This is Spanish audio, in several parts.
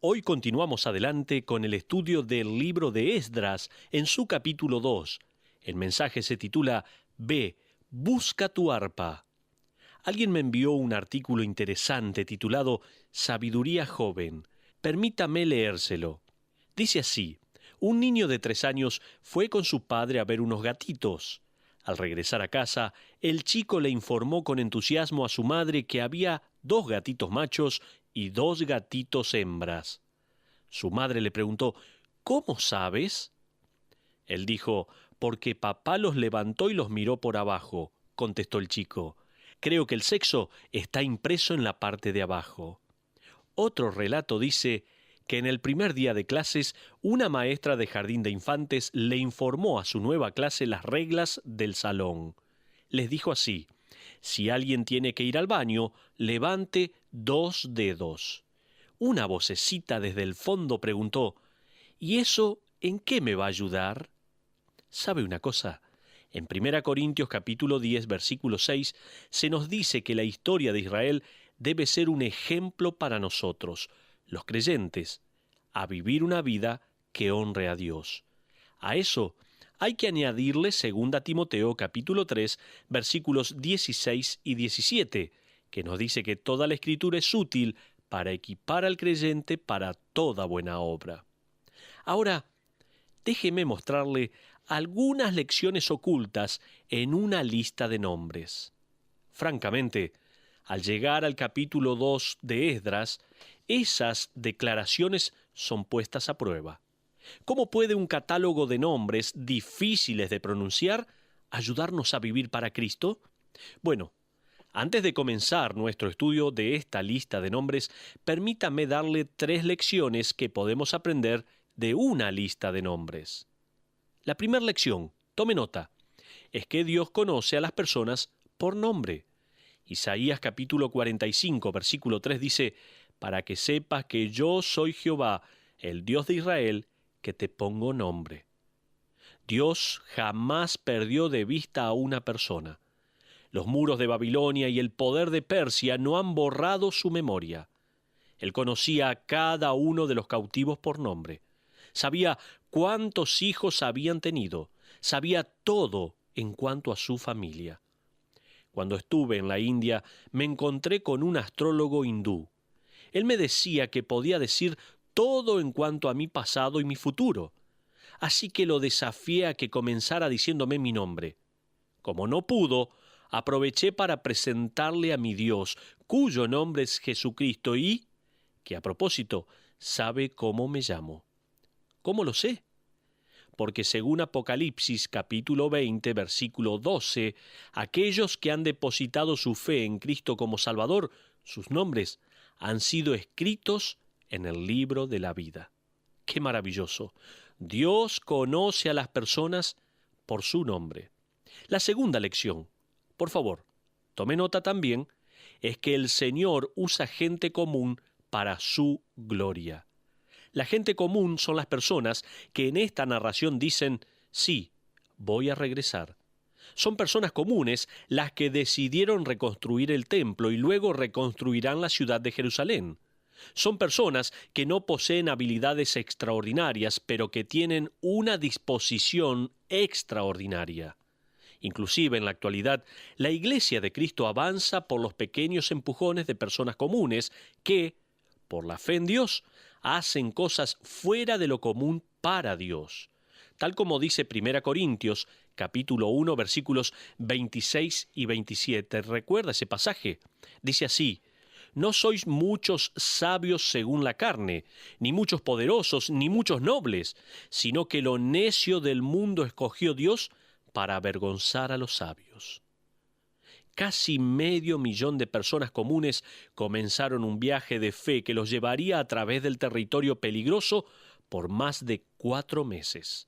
Hoy continuamos adelante con el estudio del libro de Esdras en su capítulo 2. El mensaje se titula Ve, busca tu arpa. Alguien me envió un artículo interesante titulado Sabiduría joven. Permítame leérselo. Dice así: un niño de 3 años fue con su padre a ver unos gatitos. Al regresar a casa, el chico le informó con entusiasmo a su madre que había 2 gatitos machos y 2 gatitos hembras. Su madre le preguntó: ¿cómo sabes? Él dijo: porque papá los levantó y los miró por abajo, contestó el chico. Creo que el sexo está impreso en la parte de abajo. Otro relato dice que en el primer día de clases, una maestra de jardín de infantes le informó a su nueva clase las reglas del salón. Les dijo así: si alguien tiene que ir al baño, levante 2 dedos. Una vocecita desde el fondo preguntó: ¿y eso en qué me va a ayudar? ¿Sabe una cosa? En 1 Corintios capítulo 10, versículo 6, se nos dice que la historia de Israel debe ser un ejemplo para nosotros, los creyentes, a vivir una vida que honre a Dios. A eso hay que añadirle 2 Timoteo capítulo 3, versículos 16 y 17, que nos dice que toda la Escritura es útil para equipar al creyente para toda buena obra. Ahora, déjeme mostrarle algunas lecciones ocultas en una lista de nombres. Francamente, al llegar al capítulo 2 de Esdras, esas declaraciones son puestas a prueba. ¿Cómo puede un catálogo de nombres difíciles de pronunciar ayudarnos a vivir para Cristo? Bueno, antes de comenzar nuestro estudio de esta lista de nombres, permítame darle 3 lecciones que podemos aprender de una lista de nombres. La primera lección, tome nota, es que Dios conoce a las personas por nombre. Isaías capítulo 45, versículo 3 dice: para que sepas que yo soy Jehová, el Dios de Israel, que te pongo nombre. Dios jamás perdió de vista a una persona. Los muros de Babilonia y el poder de Persia no han borrado su memoria. Él conocía a cada uno de los cautivos por nombre. Sabía cuántos hijos habían tenido. Sabía todo en cuanto a su familia. Cuando estuve en la India, me encontré con un astrólogo hindú. Él me decía que podía decir todo en cuanto a mi pasado y mi futuro. Así que lo desafié a que comenzara diciéndome mi nombre. Como no pudo, aproveché para presentarle a mi Dios, cuyo nombre es Jesucristo y que, a propósito, sabe cómo me llamo. ¿Cómo lo sé? Porque según Apocalipsis capítulo 20, versículo 12, aquellos que han depositado su fe en Cristo como Salvador, sus nombres han sido escritos en el libro de la vida. ¡Qué maravilloso! Dios conoce a las personas por su nombre. La segunda lección, por favor, tome nota también, es que el Señor usa gente común para su gloria. La gente común son las personas que en esta narración dicen: sí, voy a regresar. Son personas comunes las que decidieron reconstruir el templo y luego reconstruirán la ciudad de Jerusalén. Son personas que no poseen habilidades extraordinarias, pero que tienen una disposición extraordinaria. Inclusive en la actualidad, la Iglesia de Cristo avanza por los pequeños empujones de personas comunes que, por la fe en Dios, hacen cosas fuera de lo común para Dios. Tal como dice 1 Corintios, capítulo 1, versículos 26 y 27. ¿Recuerda ese pasaje? Dice así: no sois muchos sabios según la carne, ni muchos poderosos, ni muchos nobles, sino que lo necio del mundo escogió Dios para avergonzar a los sabios. Casi 500.000 de personas comunes comenzaron un viaje de fe que los llevaría a través del territorio peligroso por más de 4 meses.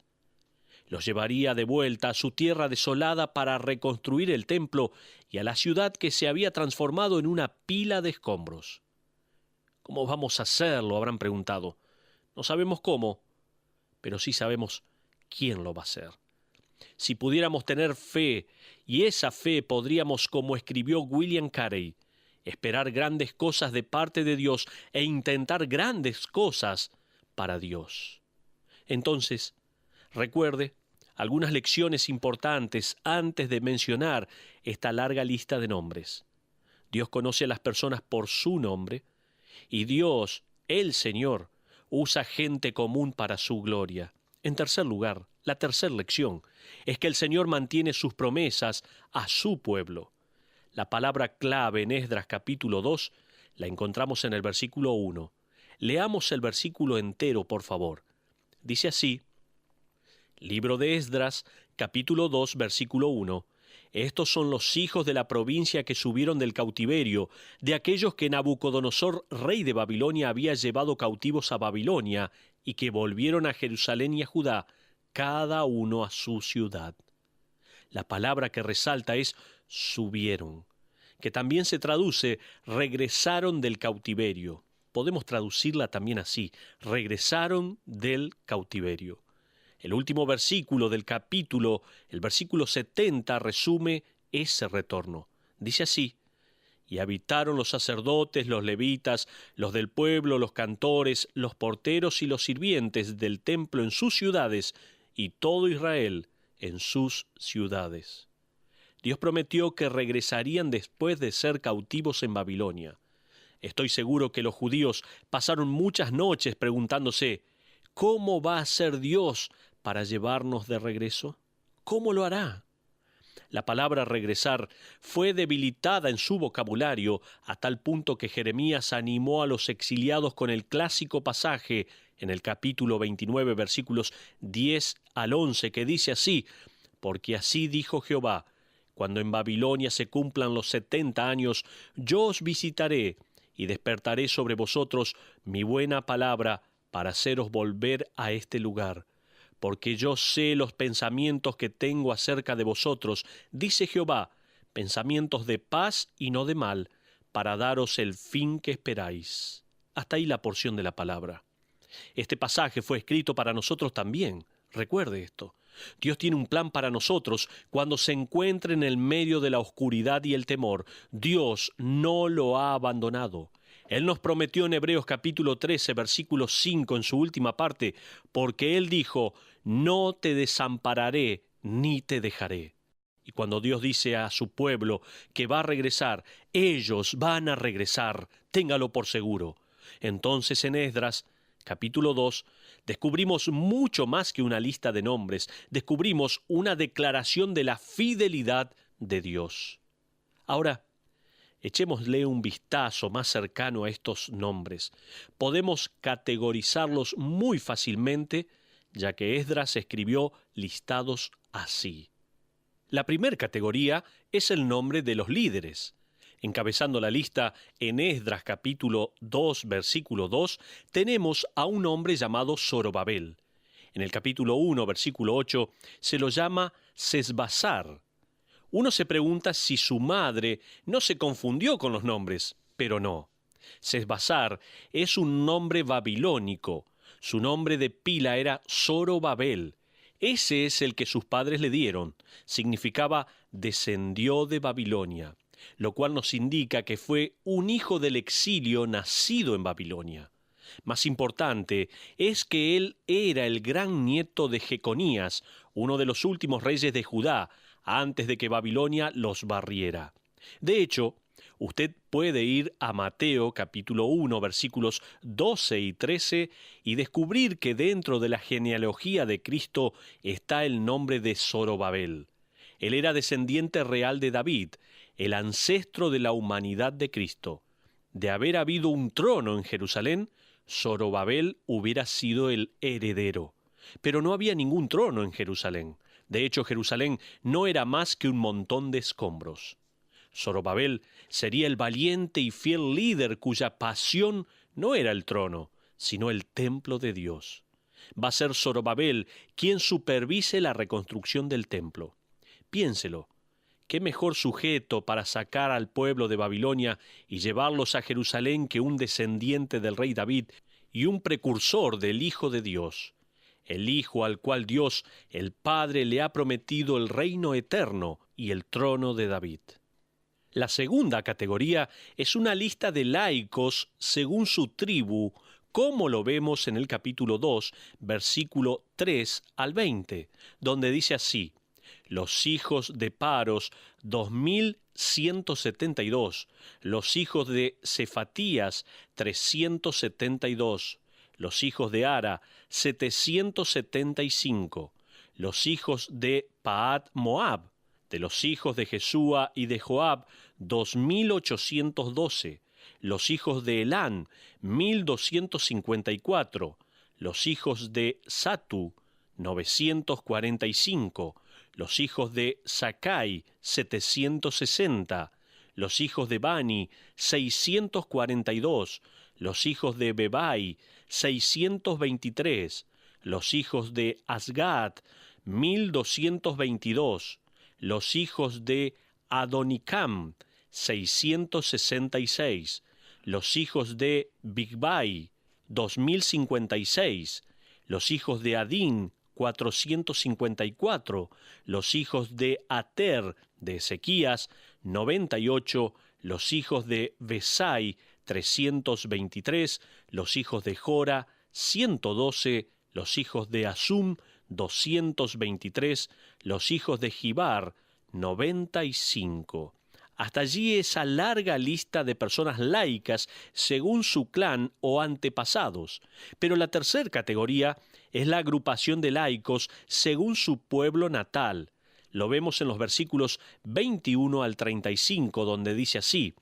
Los llevaría de vuelta a su tierra desolada para reconstruir el templo y a la ciudad que se había transformado en una pila de escombros. ¿Cómo vamos a hacerlo?, habrán preguntado. No sabemos cómo, pero sí sabemos quién lo va a hacer. Si pudiéramos tener fe, y esa fe podríamos, como escribió William Carey, esperar grandes cosas de parte de Dios e intentar grandes cosas para Dios. Entonces, recuerde algunas lecciones importantes antes de mencionar esta larga lista de nombres. Dios conoce a las personas por su nombre y Dios, el Señor, usa gente común para su gloria. En tercer lugar, la tercera lección es que el Señor mantiene sus promesas a su pueblo. La palabra clave en Esdras capítulo 2 la encontramos en el versículo 1. Leamos el versículo entero, por favor. Dice así: Libro de Esdras, capítulo 2, versículo 1. Estos son los hijos de la provincia que subieron del cautiverio, de aquellos que Nabucodonosor, rey de Babilonia, había llevado cautivos a Babilonia, y que volvieron a Jerusalén y a Judá, cada uno a su ciudad. La palabra que resalta es subieron, que también se traduce regresaron del cautiverio. Podemos traducirla también así: regresaron del cautiverio. El último versículo del capítulo, el versículo 70, resume ese retorno. Dice así: y habitaron los sacerdotes, los levitas, los del pueblo, los cantores, los porteros y los sirvientes del templo en sus ciudades, y todo Israel en sus ciudades. Dios prometió que regresarían después de ser cautivos en Babilonia. Estoy seguro que los judíos pasaron muchas noches preguntándose: ¿cómo va a ser Dios para llevarnos de regreso? ¿Cómo lo hará? La palabra regresar fue debilitada en su vocabulario a tal punto que Jeremías animó a los exiliados con el clásico pasaje en el capítulo 29, versículos 10 al 11, que dice así: porque así dijo Jehová, cuando en Babilonia se cumplan los 70 años, yo os visitaré y despertaré sobre vosotros mi buena palabra para haceros volver a este lugar. Porque yo sé los pensamientos que tengo acerca de vosotros, dice Jehová, pensamientos de paz y no de mal, para daros el fin que esperáis. Hasta ahí la porción de la palabra. Este pasaje fue escrito para nosotros también. Recuerde esto. Dios tiene un plan para nosotros cuando se encuentre en el medio de la oscuridad y el temor. Dios no lo ha abandonado. Él nos prometió en Hebreos capítulo 13, versículo 5, en su última parte, porque Él dijo: no te desampararé ni te dejaré. Y cuando Dios dice a su pueblo que va a regresar, ellos van a regresar, téngalo por seguro. Entonces en Esdras capítulo 2, descubrimos mucho más que una lista de nombres, descubrimos una declaración de la fidelidad de Dios. Ahora, echémosle un vistazo más cercano a estos nombres. Podemos categorizarlos muy fácilmente, ya que Esdras escribió listados así. La primera categoría es el nombre de los líderes. Encabezando la lista en Esdras capítulo 2, versículo 2, tenemos a un hombre llamado Zorobabel. En el capítulo 1, versículo 8, se lo llama Sesbazar. Uno se pregunta si su madre no se confundió con los nombres, pero no. Sesbazar es un nombre babilónico. Su nombre de pila era Zorobabel. Ese es el que sus padres le dieron. Significaba descendió de Babilonia, lo cual nos indica que fue un hijo del exilio nacido en Babilonia. Más importante es que él era el gran nieto de Jeconías, uno de los últimos reyes de Judá, antes de que Babilonia los barriera. De hecho, usted puede ir a Mateo capítulo 1, versículos 12 y 13 y descubrir que dentro de la genealogía de Cristo está el nombre de Zorobabel. Él era descendiente real de David, el ancestro de la humanidad de Cristo. De haber habido un trono en Jerusalén, Zorobabel hubiera sido el heredero. Pero no había ningún trono en Jerusalén. De hecho, Jerusalén no era más que un montón de escombros. Zorobabel sería el valiente y fiel líder cuya pasión no era el trono, sino el templo de Dios. Va a ser Zorobabel quien supervise la reconstrucción del templo. Piénselo. ¿Qué mejor sujeto para sacar al pueblo de Babilonia y llevarlos a Jerusalén que un descendiente del rey David y un precursor del Hijo de Dios? El Hijo al cual Dios, el Padre, le ha prometido el reino eterno y el trono de David. La segunda categoría es una lista de laicos según su tribu, como lo vemos en el capítulo 2, versículo 3 al 20, donde dice así: los hijos de Paros, 2172, los hijos de Cefatías, 372, los hijos de Ara, 775, los hijos de Paat Moab, de los hijos de Jesúa y de Joab, 2812, los hijos de Elán, 1254, los hijos de Satu, 945, los hijos de Sakai, 760, los hijos de Bani, 642, los hijos de Bebai, 623, los hijos de Asgat, 1222, los hijos de Adonicam, 666, los hijos de Bigbai, 2056, los hijos de Adín, 454, los hijos de Ater, de Ezequías, 98, los hijos de Besai, 323, los hijos de Jora, 112, los hijos de Asum, 223, los hijos de Gibar, 95. Hasta allí esa larga lista de personas laicas según su clan o antepasados. Pero la tercera categoría es la agrupación de laicos según su pueblo natal. Lo vemos en los versículos 21 al 35, donde dice así: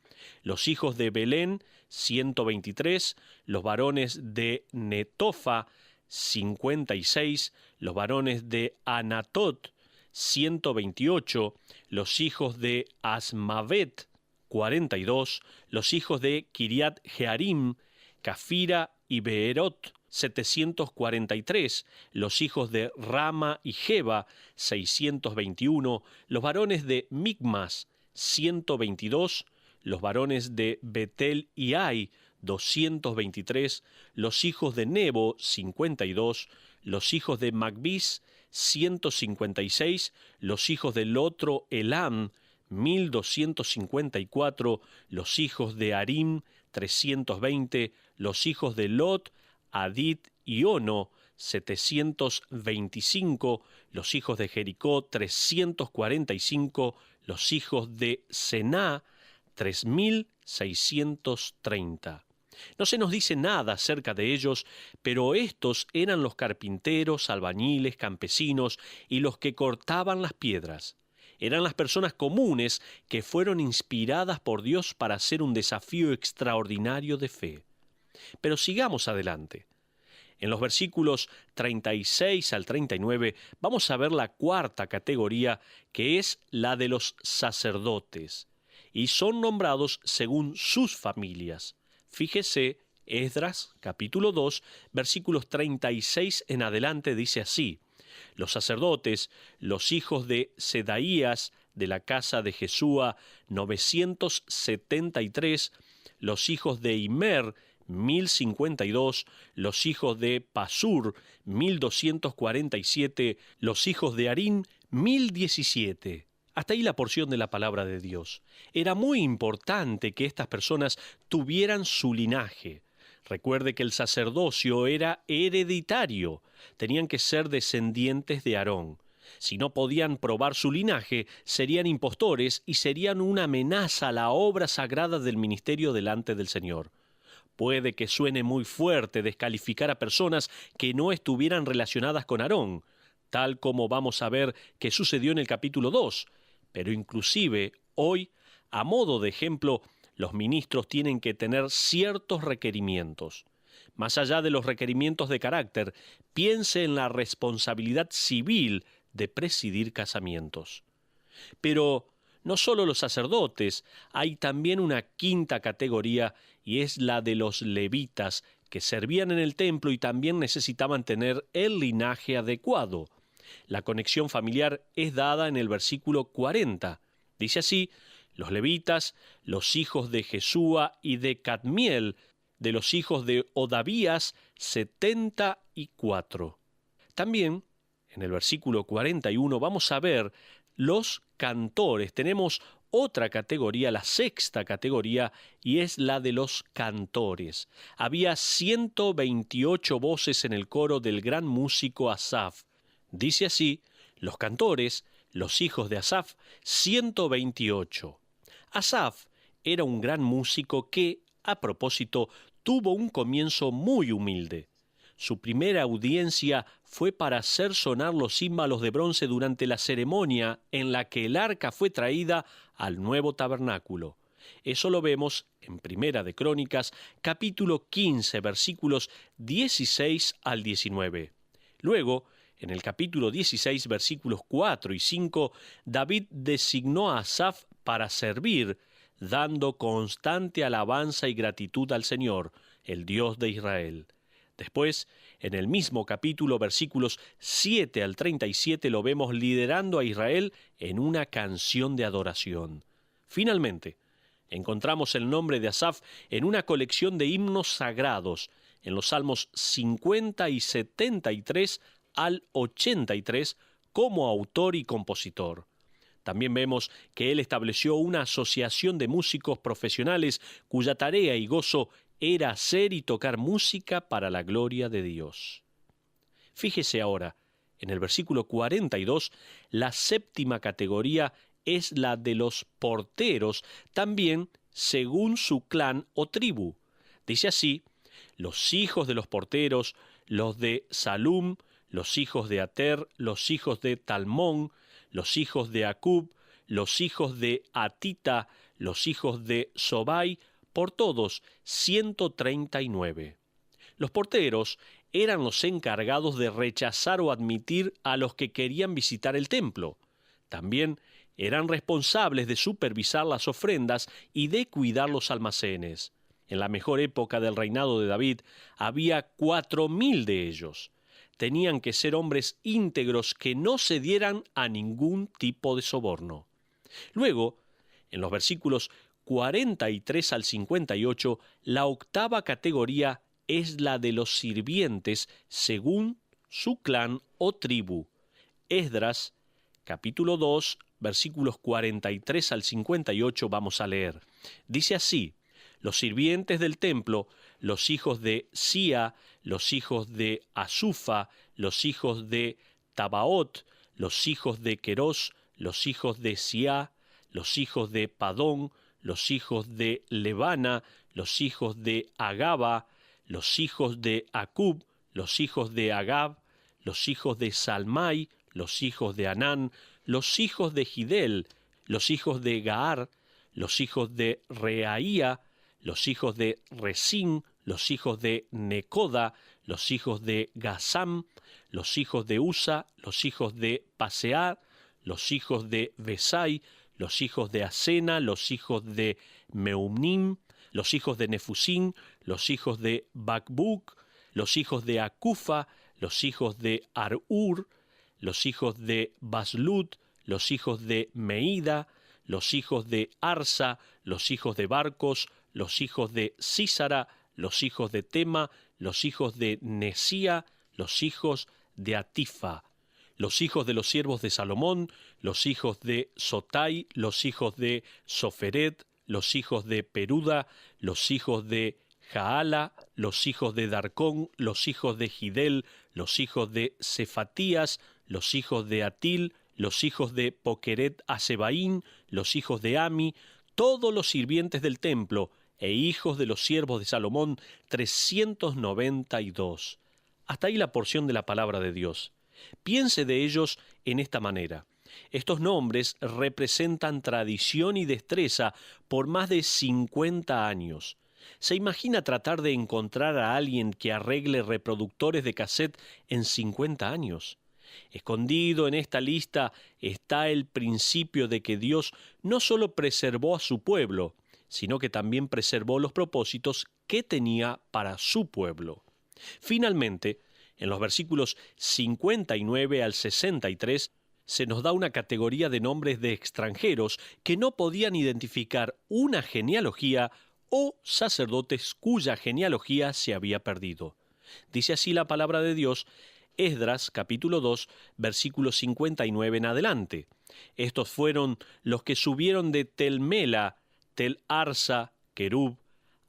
los hijos de Belén, 123, los varones de Netofa, 56, los varones de Anatot, 128, los hijos de Asmavet, 42, los hijos de Kiriat Jearim, Cafira y Beerot, 743, los hijos de Rama y Jeba, 621, los varones de Micmas, 122, los varones de Betel y Ai, 223, los hijos de Nebo, 52, los hijos de Magbis, 156, los hijos del otro Elam, 1254, los hijos de Arim, 320, los hijos de Lot, Adit y Ono, 725, los hijos de Jericó, 345, los hijos de Sená, 3630. No se nos dice nada acerca de ellos, pero estos eran los carpinteros, albañiles, campesinos y los que cortaban las piedras. Eran las personas comunes que fueron inspiradas por Dios para hacer un desafío extraordinario de fe. Pero sigamos adelante. En los versículos 36 al 39 vamos a ver la cuarta categoría, que es la de los sacerdotes, y son nombrados según sus familias. Fíjese, Esdras, capítulo 2, versículos 36 en adelante, dice así: los sacerdotes, los hijos de Sedaías, de la casa de Jesúa, 973, los hijos de Immer, 1052, los hijos de Pasur, 1247, los hijos de Harim, 1017. Hasta ahí la porción de la palabra de Dios. Era muy importante que estas personas tuvieran su linaje. Recuerde que el sacerdocio era hereditario. Tenían que ser descendientes de Aarón. Si no podían probar su linaje, serían impostores y serían una amenaza a la obra sagrada del ministerio delante del Señor. Puede que suene muy fuerte descalificar a personas que no estuvieran relacionadas con Aarón, tal como vamos a ver que sucedió en el capítulo 2. Pero inclusive hoy, a modo de ejemplo, los ministros tienen que tener ciertos requerimientos. Más allá de los requerimientos de carácter, piense en la responsabilidad civil de presidir casamientos. Pero no solo los sacerdotes, hay también una quinta categoría, y es la de los levitas, que servían en el templo y también necesitaban tener el linaje adecuado. La conexión familiar es dada en el versículo 40. Dice así: los levitas, los hijos de Jesúa y de Cadmiel, de los hijos de Odavías, 74. También, en el versículo 41, vamos a ver los cantores. Tenemos otra categoría, la sexta categoría, y es la de los cantores. Había 128 voces en el coro del gran músico Asaf. Dice así, los cantores, los hijos de Asaf, 128. Asaf era un gran músico que, a propósito, tuvo un comienzo muy humilde. Su primera audiencia fue para hacer sonar los címbalos de bronce durante la ceremonia en la que el arca fue traída al nuevo tabernáculo. Eso lo vemos en Primera de Crónicas, capítulo 15, versículos 16 al 19. Luego, en el capítulo 16, versículos 4 y 5, David designó a Asaf para servir, dando constante alabanza y gratitud al Señor, el Dios de Israel. Después, en el mismo capítulo, versículos 7 al 37, lo vemos liderando a Israel en una canción de adoración. Finalmente, encontramos el nombre de Asaf en una colección de himnos sagrados, en los Salmos 50 y 73 al 83, como autor y compositor. También vemos que él estableció una asociación de músicos profesionales cuya tarea y gozo era hacer y tocar música para la gloria de Dios. Fíjese ahora, en el versículo 42, la séptima categoría es la de los porteros, también según su clan o tribu. Dice así, los hijos de los porteros, los de Salum, los hijos de Ater, los hijos de Talmón, los hijos de Acub, los hijos de Atita, los hijos de Sobai, por todos 139. Los porteros eran los encargados de rechazar o admitir a los que querían visitar el templo. También eran responsables de supervisar las ofrendas y de cuidar los almacenes. En la mejor época del reinado de David había 4.000 de ellos. Tenían que ser hombres íntegros que no cedieran a ningún tipo de soborno. Luego, en los versículos 43 al 58, la octava categoría es la de los sirvientes según su clan o tribu. Esdras, capítulo 2, versículos 43 al 58 vamos a leer. Dice así, los sirvientes del templo, los hijos de Sia, los hijos de Asufa, los hijos de Tabaot, los hijos de Querós, los hijos de Sia, los hijos de Padón, los hijos de Lebana, los hijos de Agaba, los hijos de Acub, los hijos de Agab, los hijos de Salmai, los hijos de Anán, los hijos de Gidel, los hijos de Gaar, los hijos de Reaía, los hijos de Resín, los hijos de Necoda, los hijos de Gasam, los hijos de Usa, los hijos de Pasear, los hijos de Besai, los hijos de Asena, los hijos de Meumnim, los hijos de Nefusín, los hijos de Bakbuk, los hijos de Acufa, los hijos de Arur, los hijos de Baslut, los hijos de Meida, los hijos de Arsa, los hijos de Barcos, los hijos de Sísara, los hijos de Tema, los hijos de Nesía, los hijos de Atifa, los hijos de los siervos de Salomón, los hijos de Sotai, los hijos de Soferet, los hijos de Peruda, los hijos de Jaala, los hijos de Darcón, los hijos de Gidel, los hijos de Cefatías, los hijos de Atil, los hijos de Poqueret Asebaín, los hijos de Ami, todos los sirvientes del templo, e hijos de los siervos de Salomón, 392. Hasta ahí la porción de la palabra de Dios. Piense de ellos en esta manera. Estos nombres representan tradición y destreza por más de 50 años. ¿Se imagina tratar de encontrar a alguien que arregle reproductores de cassette en 50 años? Escondido en esta lista está el principio de que Dios no solo preservó a su pueblo, sino que también preservó los propósitos que tenía para su pueblo. Finalmente, en los versículos 59 al 63, se nos da una categoría de nombres de extranjeros que no podían identificar una genealogía o sacerdotes cuya genealogía se había perdido. Dice así la palabra de Dios Esdras, capítulo 2, versículo 59 en adelante. Estos fueron los que subieron de Tel Mela, Tel Arsa, Querub,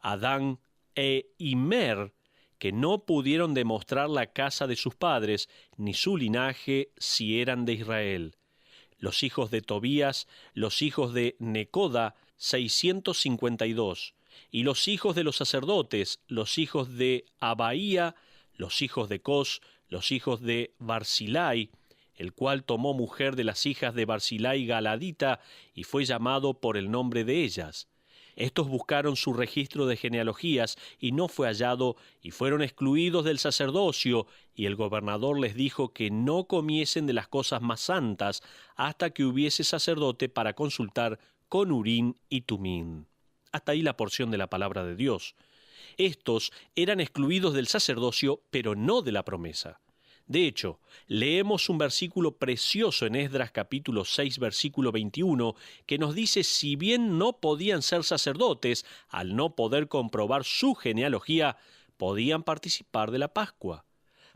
Adán e Immer, que no pudieron demostrar la casa de sus padres, ni su linaje, si eran de Israel. Los hijos de Tobías, los hijos de Necoda, 652, y los hijos de los sacerdotes, los hijos de Abaía, los hijos de Cos, los hijos de Barzilai, el cual tomó mujer de las hijas de Barzilai Galadita, y fue llamado por el nombre de ellas. Estos buscaron su registro de genealogías, y no fue hallado, y fueron excluidos del sacerdocio, y el gobernador les dijo que no comiesen de las cosas más santas, hasta que hubiese sacerdote para consultar con Urim y Tumim. Hasta ahí la porción de la palabra de Dios. Estos eran excluidos del sacerdocio, pero no de la promesa. De hecho, leemos un versículo precioso en Esdras capítulo 6, versículo 21, que nos dice si bien no podían ser sacerdotes, al no poder comprobar su genealogía, podían participar de la Pascua.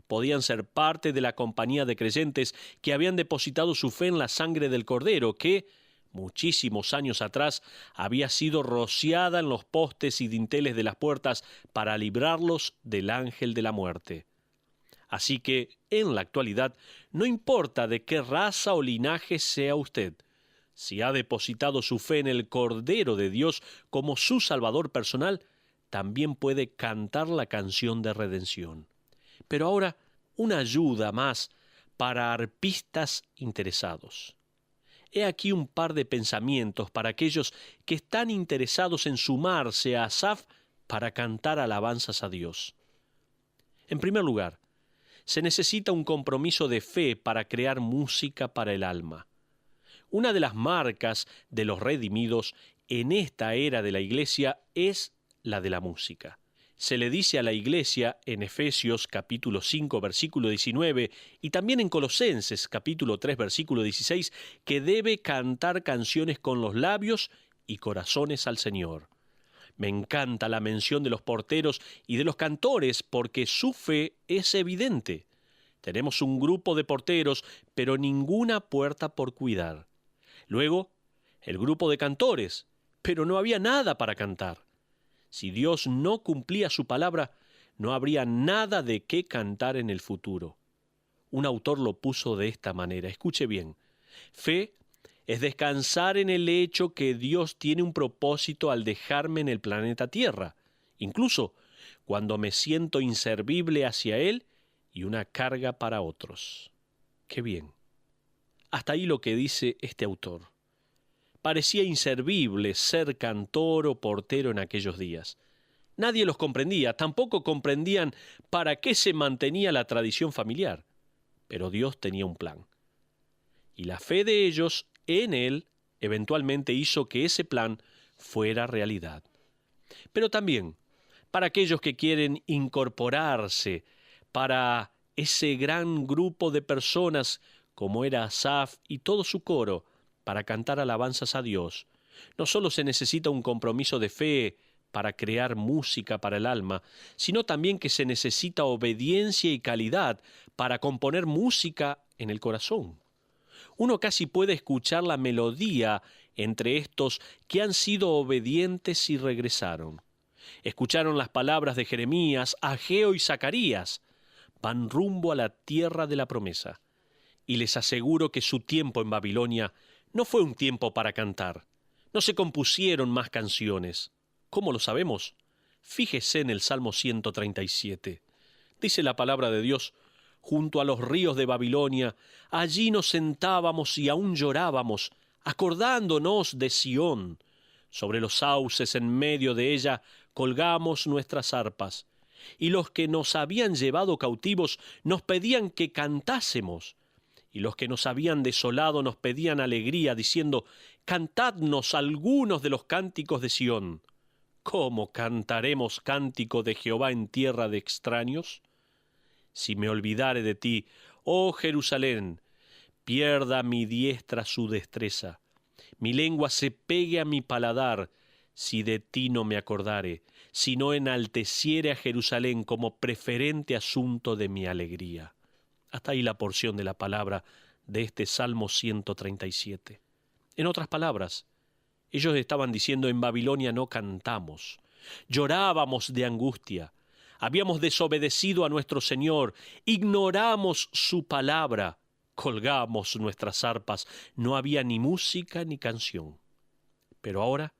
Podían ser parte de la compañía de creyentes que habían depositado su fe en la sangre del Cordero, que, muchísimos años atrás, había sido rociada en los postes y dinteles de las puertas para librarlos del ángel de la muerte. Así que, en la actualidad, no importa de qué raza o linaje sea usted, si ha depositado su fe en el Cordero de Dios como su Salvador personal, también puede cantar la canción de redención. Pero ahora, una ayuda más para arpistas interesados. He aquí un par de pensamientos para aquellos que están interesados en sumarse a Asaf para cantar alabanzas a Dios. En primer lugar, se necesita un compromiso de fe para crear música para el alma. Una de las marcas de los redimidos en esta era de la Iglesia es la de la música. Se le dice a la Iglesia en Efesios capítulo 5 versículo 19 y también en Colosenses capítulo 3 versículo 16 que debe cantar canciones con los labios y corazones al Señor. Me encanta la mención de los porteros y de los cantores porque su fe es evidente. Tenemos un grupo de porteros, pero ninguna puerta por cuidar. Luego, el grupo de cantores, pero no había nada para cantar. Si Dios no cumplía su palabra, no habría nada de qué cantar en el futuro. Un autor lo puso de esta manera, escuche bien. Fe es descansar en el hecho que Dios tiene un propósito al dejarme en el planeta Tierra, incluso cuando me siento inservible hacia Él y una carga para otros. ¡Qué bien! Hasta ahí lo que dice este autor. Parecía inservible ser cantor o portero en aquellos días. Nadie los comprendía, tampoco comprendían para qué se mantenía la tradición familiar. Pero Dios tenía un plan. Y la fe de ellos en Él eventualmente hizo que ese plan fuera realidad. Pero también, para aquellos que quieren incorporarse para ese gran grupo de personas como era Asaf y todo su coro, para cantar alabanzas a Dios, no solo se necesita un compromiso de fe para crear música para el alma, sino también que se necesita obediencia y calidad para componer música en el corazón. Uno casi puede escuchar la melodía entre estos que han sido obedientes y regresaron. Escucharon las palabras de Jeremías, Ageo y Zacarías. Van rumbo a la tierra de la promesa. Y les aseguro que su tiempo en Babilonia no fue un tiempo para cantar. No se compusieron más canciones. ¿Cómo lo sabemos? Fíjese en el Salmo 137. Dice la palabra de Dios: junto a los ríos de Babilonia, allí nos sentábamos y aún llorábamos, acordándonos de Sión. Sobre los sauces en medio de ella colgamos nuestras arpas. Y los que nos habían llevado cautivos nos pedían que cantásemos. Y los que nos habían desolado nos pedían alegría, diciendo: cantadnos algunos de los cánticos de Sión. ¿Cómo cantaremos cántico de Jehová en tierra de extraños? Si me olvidare de ti, oh Jerusalén, pierda mi diestra su destreza. Mi lengua se pegue a mi paladar, si de ti no me acordare, si no enalteciere a Jerusalén como preferente asunto de mi alegría. Hasta ahí la porción de la palabra de este Salmo 137. En otras palabras, ellos estaban diciendo: en Babilonia no cantamos, llorábamos de angustia, habíamos desobedecido a nuestro Señor, ignoramos su palabra, colgamos nuestras arpas, no había ni música ni canción. Pero ahora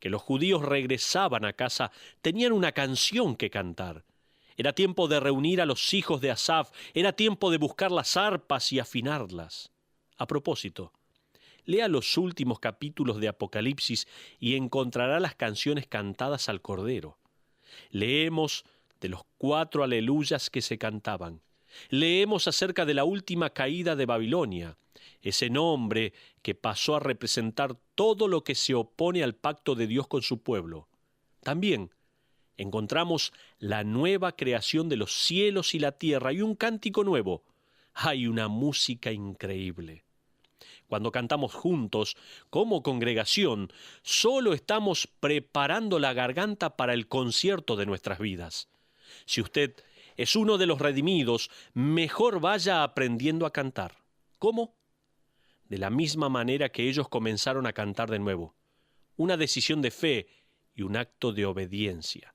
que los judíos regresaban a casa, tenían una canción que cantar. Era tiempo de reunir a los hijos de Asaf, era tiempo de buscar las arpas y afinarlas. A propósito, lea los últimos capítulos de Apocalipsis y encontrará las canciones cantadas al Cordero. Leemos de los 4 aleluyas que se cantaban. Leemos acerca de la última caída de Babilonia, ese nombre que pasó a representar todo lo que se opone al pacto de Dios con su pueblo. También encontramos la nueva creación de los cielos y la tierra y un cántico nuevo. Hay una música increíble. Cuando cantamos juntos, como congregación, solo estamos preparando la garganta para el concierto de nuestras vidas. Si usted es uno de los redimidos, mejor vaya aprendiendo a cantar. ¿Cómo? De la misma manera que ellos comenzaron a cantar de nuevo. Una decisión de fe y un acto de obediencia.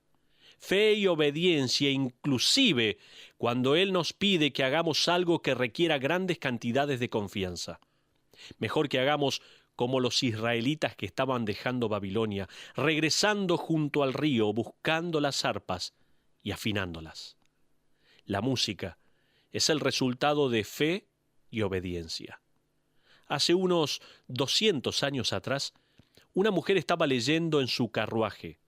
Fe y obediencia inclusive cuando Él nos pide que hagamos algo que requiera grandes cantidades de confianza. Mejor que hagamos como los israelitas que estaban dejando Babilonia, regresando junto al río, buscando las arpas y afinándolas. La música es el resultado de fe y obediencia. Hace unos 200 años atrás, una mujer estaba leyendo en su carruaje.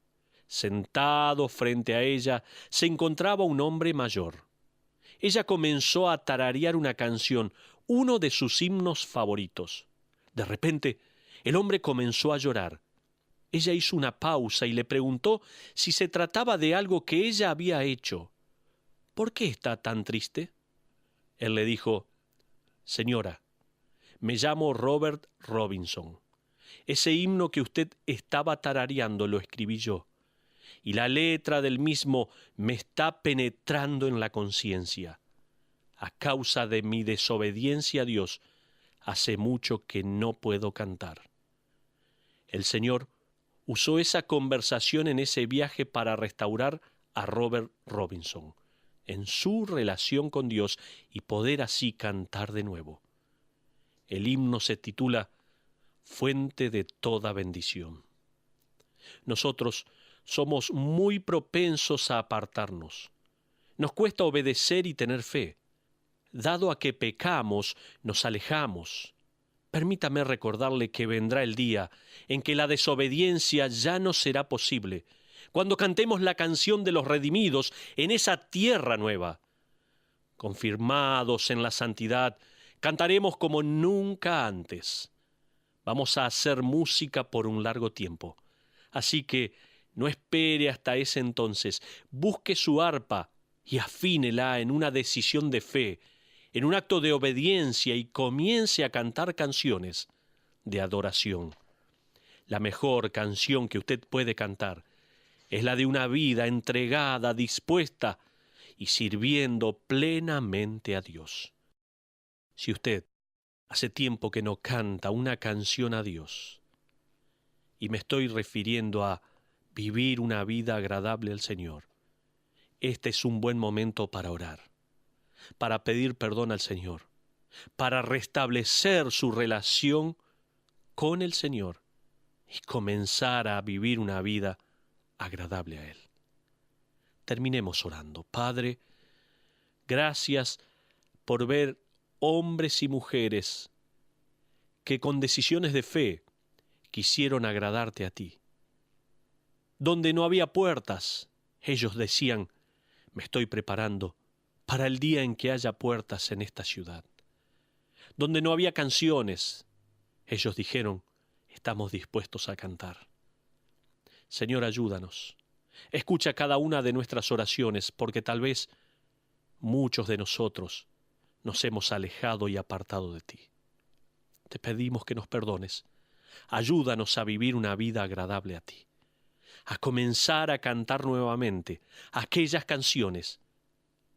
Sentado frente a ella se encontraba un hombre mayor. Ella comenzó a tararear una canción, uno de sus himnos favoritos. De repente, el hombre comenzó a llorar. Ella hizo una pausa y le preguntó si se trataba de algo que ella había hecho. ¿Por qué está tan triste? Él le dijo: Señora, me llamo Robert Robinson. Ese himno que usted estaba tarareando lo escribí yo, y la letra del mismo me está penetrando en la conciencia. A causa de mi desobediencia a Dios, hace mucho que no puedo cantar. El Señor usó esa conversación en ese viaje para restaurar a Robert Robinson en su relación con Dios y poder así cantar de nuevo. El himno se titula Fuente de toda bendición. Nosotros somos muy propensos a apartarnos. Nos cuesta obedecer y tener fe. Dado a que pecamos, nos alejamos. Permítame recordarle que vendrá el día en que la desobediencia ya no será posible, cuando cantemos la canción de los redimidos en esa tierra nueva. Confirmados en la santidad, cantaremos como nunca antes. Vamos a hacer música por un largo tiempo. Así que no espere hasta ese entonces. Busque su arpa y afínela en una decisión de fe, en un acto de obediencia, y comience a cantar canciones de adoración. La mejor canción que usted puede cantar es la de una vida entregada, dispuesta y sirviendo plenamente a Dios. Si usted hace tiempo que no canta una canción a Dios, y me estoy refiriendo a vivir una vida agradable al Señor, este es un buen momento para orar, para pedir perdón al Señor, para restablecer su relación con el Señor y comenzar a vivir una vida agradable a Él. Terminemos orando. Padre, gracias por ver hombres y mujeres que con decisiones de fe quisieron agradarte a ti. Donde no había puertas, ellos decían: me estoy preparando para el día en que haya puertas en esta ciudad. Donde no había canciones, ellos dijeron: estamos dispuestos a cantar. Señor, ayúdanos. Escucha cada una de nuestras oraciones, porque tal vez muchos de nosotros nos hemos alejado y apartado de ti. Te pedimos que nos perdones. Ayúdanos a vivir una vida agradable a ti, a comenzar a cantar nuevamente aquellas canciones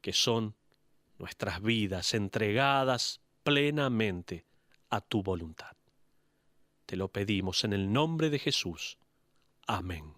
que son nuestras vidas entregadas plenamente a tu voluntad. Te lo pedimos en el nombre de Jesús. Amén.